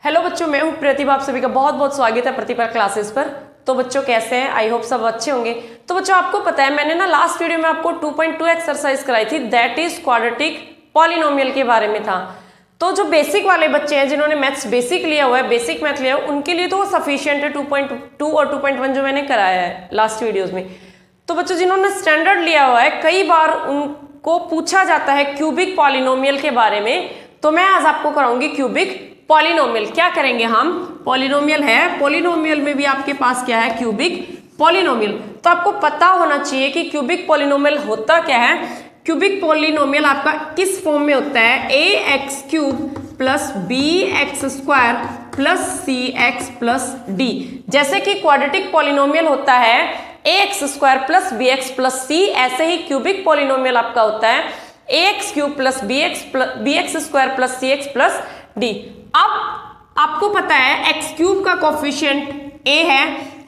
Hello बच्चों, मैं हूं प्रतिभा। आप सभी का बहुत बहुत स्वागत है प्रतिभा क्लासेस पर। तो बच्चों कैसे हैं? आई होप सब अच्छे होंगे। तो बच्चों आपको पता है मैंने ना लास्ट वीडियो में आपको 2.2 एक्सरसाइज कराई थी, दैट इज क्वाड्रेटिक पॉलिनोमियल के बारे में था। तो जो बेसिक वाले बच्चे हैं जिन्होंने मैथ्स बेसिक लिया हुआ है, बेसिक मैथ लिया हुआ है, उनके लिए तो वो सफिशियंट है 2.2 और 2.1 जो मैंने कराया है लास्ट वीडियोज में। तो बच्चों जिन्होंने स्टैंडर्ड लिया हुआ है, कई बार उनको पूछा जाता है क्यूबिक पॉलिनोमियल के बारे में। तो मैं आज आपको कराऊंगी क्यूबिक पॉलिनोमियल। क्या करेंगे हम? पॉलिनोमियल है, पॉलिनोमियल में भी आपके पास क्या है? Cubic polynomial. तो आपको पता होना चाहिए कि क्यूबिक पॉलिनोमियल होता क्या है। क्यूबिक पॉलिनोमियल आपका किस फॉर्म में होता है? A X cube plus B X square plus C X plus D. जैसे कि क्वाड्रेटिक पॉलिनोमियल होता है A X square plus B X plus C, ऐसे ही क्यूबिक पॉलिनोमियल आपका होता है A X cube plus B X square plus C X plus D. अब आपको पता है एक्स क्यूब का कोफिशिएंट ए है,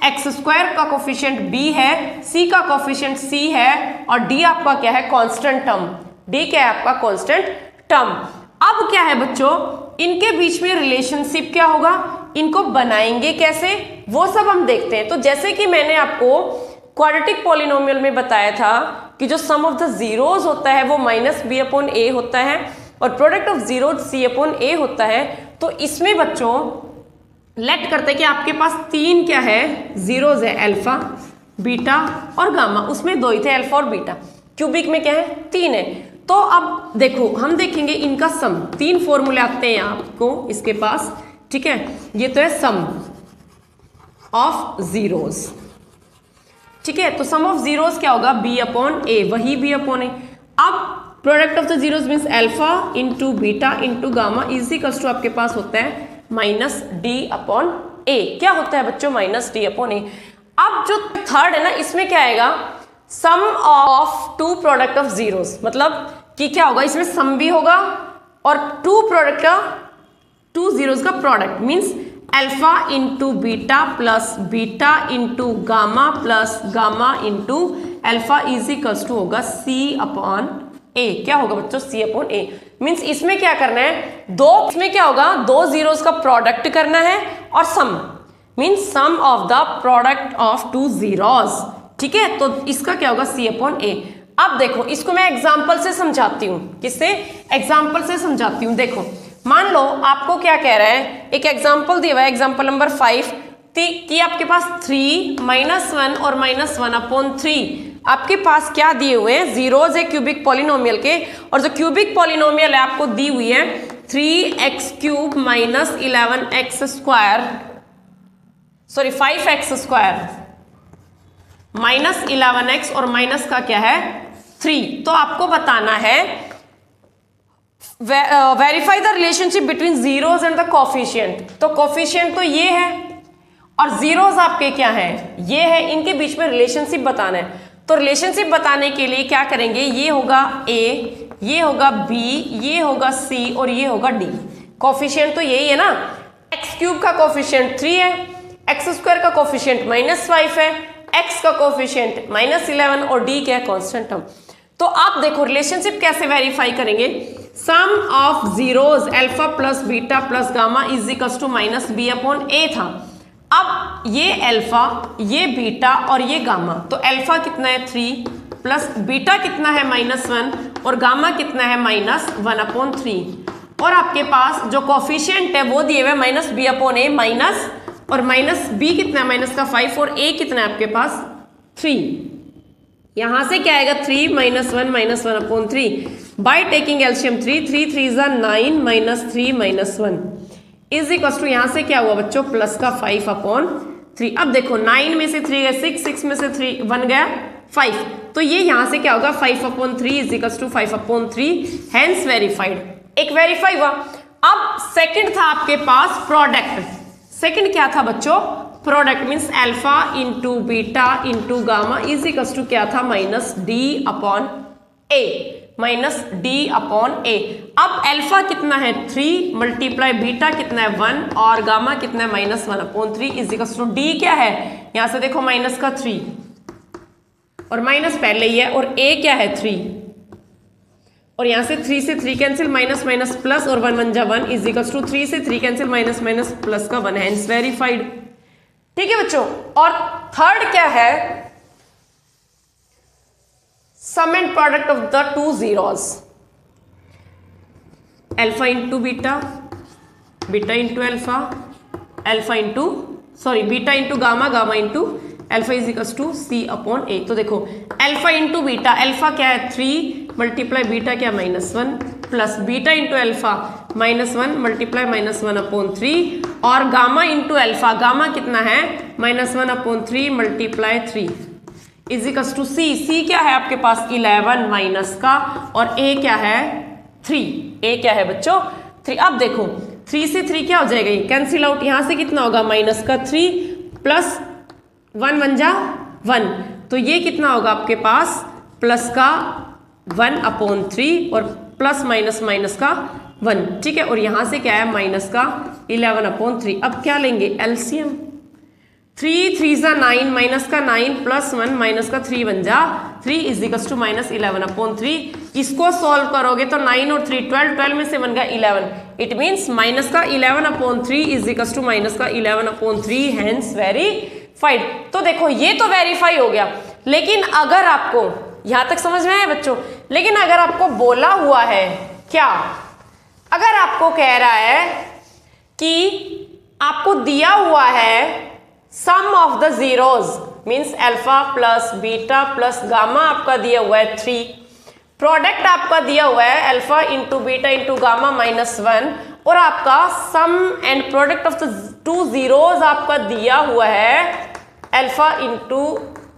एक्स स्क्वायर का कोफिशिएंट बी है, सी का कोफिशिएंट सी है और डी आपका क्या है? Constant term. डी क्या है आपका? Constant term. अब क्या है बच्चों, इनके बीच में रिलेशनशिप क्या होगा, इनको बनाएंगे कैसे, वो सब हम देखते हैं। तो जैसे कि मैंने आपको क्वाड्रेटिक पॉलिनोमियल में बताया था कि जो सम ऑफ द जीरोज होता है वो माइनस बी अपॉन ए होता है और product of zero C upon A होता है। तो इसमें बच्चों लेट करते हैं कि आपके पास तीन क्या है? जीरोज है, अल्फा बीटा और गामा। उसमें दो ही थे, अल्फा और बीटा। क्यूबिक में क्या है? तीन है। तो अब देखो हम देखेंगे इनका सम। तीन फॉर्मूले आते हैं आपको इसके पास, ठीक है। ये तो है सम ऑफ जीरोज, ठीक है। तो सम ऑफ जीरोज क्या होगा? बी अपॉन ए, वही बी अपॉन ए। अब product of the zeros means alpha into beta into gamma is equals to आपके पास होता है माइनस डी अपॉन ए। क्या होता है बच्चों? Minus D upon A. अब जो थर्ड है ना, इसमें क्या आएगा? Sum of two product of zeros, मतलब कि क्या होगा? इसमें सम भी होगा और टू प्रोडक्ट का, टू जीरोज का product means alpha into beta plus beta into gamma plus gamma into alpha is equals to होगा सी अपॉन ए। क्या होगा बच्चों? सी अपॉन ए। मीन्स इसमें क्या करना है? दो, इसमें क्या होगा? दो जीरोस का प्रोडक्ट करना है और sum means sum of the product of two zeros, ठीक है। तो इसका क्या होगा? C upon A. अब देखो इसको मैं एग्जाम्पल से समझाती हूँ। किससे? एग्जाम्पल से समझाती हूँ। देखो मान लो आपको क्या कह रहा है, एक एग्जाम्पल दिया हुआ है, एग्जाम्पल नंबर 5 कि आपके पास 3 -1 और -1 अपॉन 3 आपके पास क्या दिए हुए हैं? जीरोज है क्यूबिक पॉलिनोमियल के। और जो क्यूबिक पॉलिनोमियल है आपको दी हुई है 3x cube minus 11x square, sorry 5x square minus 11x और माइनस का क्या है? 3। तो आपको बताना है verify the relationship between zeros and the coefficient. तो कोफिशिएंट तो ये है और जीरोज आपके क्या है? ये है। इनके बीच में रिलेशनशिप बताना है। तो रिलेशनशिप बताने के लिए क्या करेंगे? ये होगा ए, ये होगा बी, ये होगा सी और ये होगा डी। कोफिशिएंट तो यही है ना। एक्स क्यूब का कोफिशिएंट 3 है, एक्स स्क्वायर का कोफिशिएंट -5 है, एक्स का कोफिशिएंट -11 और डी क्या है? Constant term. तो आप देखो रिलेशनशिप कैसे वेरीफाई करेंगे। Sum of zeros alpha plus beta plus gamma is equals to minus B upon A था। अब ये अल्फा, ये बीटा और ये गामा, तो अल्फा कितना है? 3 प्लस बीटा कितना है? -1 और गामा कितना है? -1 अपॉन 3। और आपके पास जो कोफिशिएंट है वो दिए हुए minus B upon A, minus और माइनस बी कितना है? माइनस का 5 और ए कितना है आपके पास? 3। यहां से क्या आएगा? 3 -1 upon 3 by taking LCM 3 3 3 9 -3 -1 is equals to, यहां से क्या हुआ बच्चों? प्लस का 5 अपॉन 3। अब देखो 9 में से 3 गए 6, 6 में से 3 1 गया 5। तो ये यहां से क्या होगा? 5 upon 3 is equals to 5 upon 3, hence verified. एक वेरीफाई हुआ। अब सेकंड था आपके पास प्रोडक्ट। सेकंड क्या था बच्चों? Product means alpha into beta into gamma is equals to क्या था? Minus D upon A, minus D upon A. अब अल्फा कितना है? 3 मल्टीप्लाई बीटा कितना है? 1 और गामा कितना है? -1 upon 3 is equals to D क्या है? यहां से देखो माइनस का 3 और माइनस पहले ही है और ए क्या है? 3। और यहाँ से 3 से 3 कैंसिल, माइनस माइनस प्लस, और 1 1 जा 1 इज इक्वल्स टू 3 से 3 कैंसिल, माइनस माइनस प्लस का 1, हेंस वेरीफाइड। ठीक है बच्चों, और थर्ड क्या है, sum and product of the two zeros, alpha into beta, beta into alpha, alpha into sorry beta into gamma, gamma into alpha is equals to C upon A. तो देखो alpha into beta, alpha क्या है 3 multiply beta क्या -1 plus beta into alpha -1 multiply -1 upon 3 और gamma into alpha, gamma कितना है -1 upon 3 multiply 3 is equals to C. C क्या है आपके पास 11 माइनस का, और ए क्या है 3, ए क्या है बच्चों 3। अब देखो 3 से 3 क्या हो जाएगा, ये कैंसिल आउट, यहाँ से कितना होगा माइनस का 3 प्लस 1 1 जा 1, तो ये कितना होगा आपके पास प्लस का 1 अपॉन 3 और प्लस माइनस माइनस का 1। ठीक है, और यहाँ से क्या है माइनस का 11 अपॉन 3। अब क्या लेंगे एलसीएम, 3 3 जा 9, माइनस का 9 प्लस 1 माइनस का 3 बन जा 3 is equals to minus 11 upon 3। इसको सॉल्व करोगे तो 9 और 3 12, 12 में से बन गया 11, इट मीन्स माइनस का 11 upon 3 is equals to minus का 11 अपॉन 3, हेंस वेरीफाइड। तो देखो ये तो वेरीफाई हो गया, लेकिन अगर आपको यहां तक समझ में आया बच्चों, लेकिन अगर आपको बोला हुआ है क्या, अगर आपको कह रहा है कि आपको दिया हुआ है sum of the zeros, means alpha plus beta plus gamma आपका दिया हुआ है 3, प्रोडक्ट आपका दिया हुआ है alpha into beta into gamma -1, और आपका sum and product of the two zeros आपका दिया हुआ है alpha into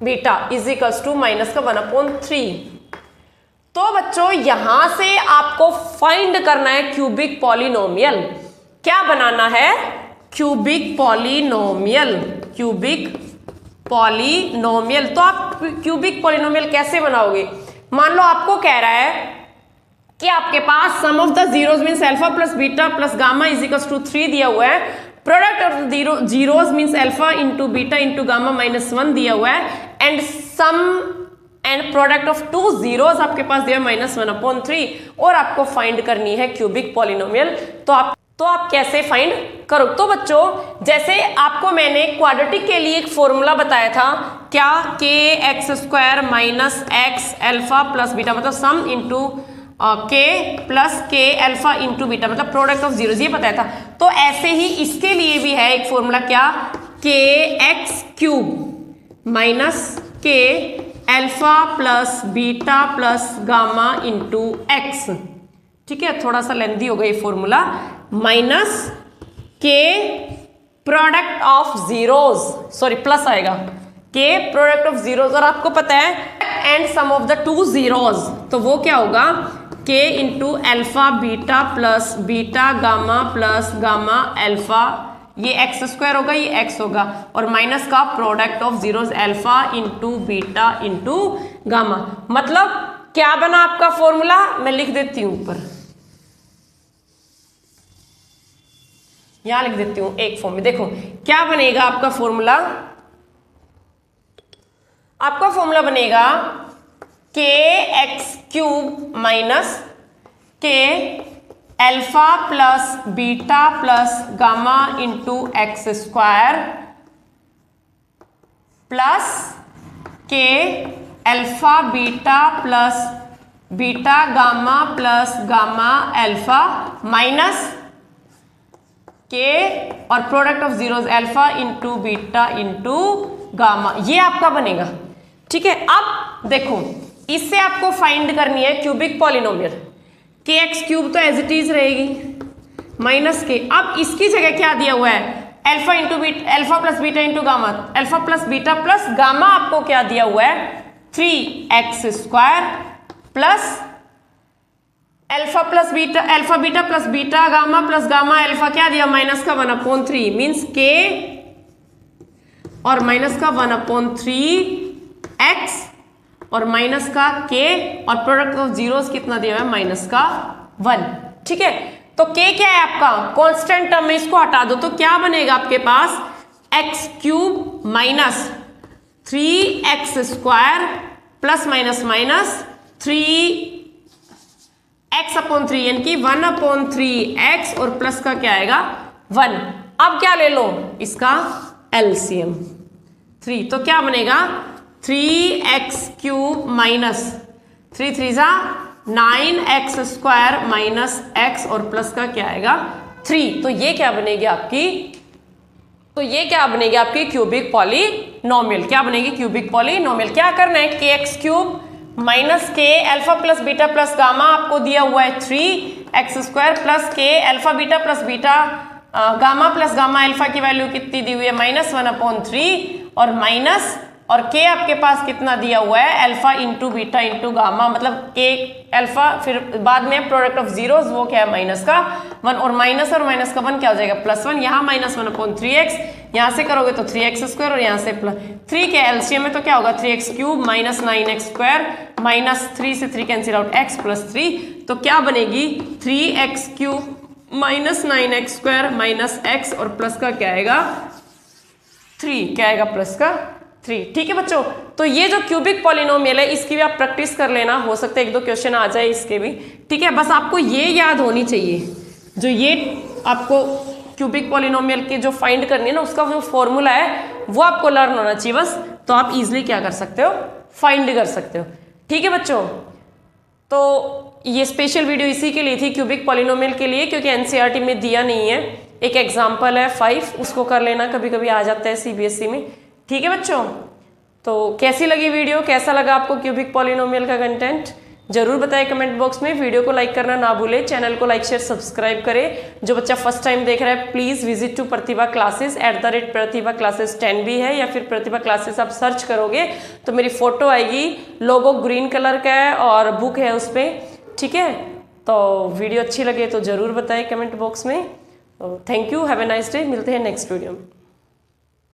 beta is equals to minus का 1 अपॉन 3। तो बच्चों यहां से आपको फाइंड करना है क्यूबिक पॉलिनोमियल। क्या बनाना है, क्यूबिक पॉलिनोमियल, क्यूबिक पॉलिनोमियल। तो आप क्यूबिक पॉलिनोमियल कैसे बनाओगे, मान लो आपको कह रहा है कि आपके पास sum of the zeros means alpha plus beta plus gamma is equals to 3 दिया हुआ है, product of zeros means alpha into beta into gamma -1 दिया हुआ है, and sum and product of two zeros आपके पास दिया -1 अपॉन 3, और आपको फाइंड करनी है क्यूबिक पॉलिनोमियल। तो आप कैसे फाइंड करो, तो बच्चों जैसे आपको मैंने क्वाड्रेटिक के लिए एक फॉर्मूला बताया था, क्या kx² minus x alpha plus beta, मतलब sum into k plus k alpha into beta, मतलब प्रोडक्ट ऑफ जीरोज, ये बताया था। तो ऐसे ही इसके लिए भी है एक फॉर्मूला, क्या kx³ minus k alpha plus beta plus gamma into x। ठीक है, थोड़ा सा लेंथी हो गया ये formula, minus K product of zeros, sorry plus आएगा के प्रोडक्ट ऑफ जीरोज, और आपको पता है and sum of the two zeros, तो वो क्या होगा K into alpha beta plus beta gamma plus gamma alpha, ये x² होगा, ये x होगा, और माइनस का product of zeros alpha into beta into gamma. मतलब क्या बना आपका फॉर्मूला, मैं लिख देती हूं ऊपर, यहां लिख देती हूं एक फॉर्म में। देखो क्या बनेगा आपका फॉर्मूला, आपका फॉर्मूला बनेगा kx³ minus k alpha plus beta plus gamma into x² plus k alpha beta plus beta gamma plus gamma alpha minus के और product of zeros alpha into beta into gamma, ये आपका बनेगा। ठीक है, अब देखो इससे आपको फाइंड करनी है क्यूबिक पॉलिनोमियल, kx³ तो एज इट इज रहेगी माइनस के, अब इसकी जगह क्या दिया हुआ है alpha into beta, alpha plus beta into gamma, alpha plus beta plus gamma आपको क्या दिया हुआ है 3x² plus alpha plus beta, alpha beta plus beta gamma plus gamma alpha क्या दिया माइनस का 1 अपॉन 3, मीन्स k और माइनस का 1 अपॉन 3x और माइनस का k और प्रोडक्ट ऑफ जीरोस कितना दिया हुआ है माइनस का 1। ठीक है, तो k क्या है आपका कांस्टेंट टर्म में, इसको हटा दो तो क्या बनेगा आपके पास x³ minus 3x² plus minus minus 3 x/3 यानी कि 1/3 x और प्लस का क्या आएगा 1। अब क्या ले लो इसका एलसीएम 3, तो क्या बनेगा 3x³ माइनस 3 3 जा 9x² माइनस x और प्लस का क्या आएगा 3। तो ये क्या बनेगी आपकी क्यूबिक पॉलिनोमियल। क्या बनेगी क्यूबिक पॉलिनोमियल। क्या करना है kx³ minus k alpha plus beta plus gamma आपको दिया हुआ है 3x² plus k alpha beta plus beta gamma plus gamma alpha की वैल्यू कितनी दी हुई है -1/3 और माइनस और k आपके पास कितना दिया हुआ है alpha into beta into gamma, मतलब k अल्फा फिर बाद में प्रोडक्ट ऑफ जीरोस वो क्या है माइनस का 1 और माइनस का 1 क्या हो जाएगा +1। यहाँ -1/3x यहाँ से करोगे तो 3x² और यहाँ से +3 के एलसीएम में तो क्या होगा 3x³ माइनस 9x² माइनस 3 से 3 कैंसिल आउट x + 3, तो क्या बनेगी 3x³ minus 9x² minus x और प्लस का क्या आएगा 3, क्या आएगा प्लस का 3। ठीक है बच्चों, तो ये जो क्यूबिक पॉलिनोमियल है इसकी भी आप प्रैक्टिस कर लेना, हो सकता है 1-2 क्वेश्चन आ जाए इसके भी। ठीक है, बस आपको ये याद होनी चाहिए, जो ये आपको क्यूबिक पॉलिनोमियल के जो फाइंड करनी है ना उसका जो फॉर्मूला है वो आपको लर्न होना चाहिए बस, तो आप इजिली क्या कर सकते हो फाइंड कर सकते हो। ठीक है बच्चों, तो ये स्पेशल वीडियो इसी के लिए थी क्यूबिक पॉलिनोमियल के लिए, क्योंकि एनसीईआरटी में दिया नहीं है। एक एग्जाम्पल है 5, उसको कर लेना, कभी कभी आ जाता है सीबीएसई में। ठीक है बच्चों, तो कैसी लगी वीडियो, कैसा लगा आपको क्यूबिक पॉलिनोमियल का कंटेंट, जरूर बताएं कमेंट बॉक्स में। वीडियो को लाइक करना ना भूलें, चैनल को लाइक शेयर सब्सक्राइब करें। जो बच्चा फर्स्ट टाइम देख रहा है please visit to Pratibha classes @Pratibha classes 10 भी है, या फिर प्रतिभा क्लासेस आप सर्च करोगे तो मेरी फोटो आएगी, लोगो ग्रीन कलर का है और बुक है उस पर। ठीक है, तो वीडियो अच्छी लगे तो जरूर बताएं कमेंट बॉक्स में। Thank you, have a nice day, मिलते हैं नेक्स्ट वीडियो में।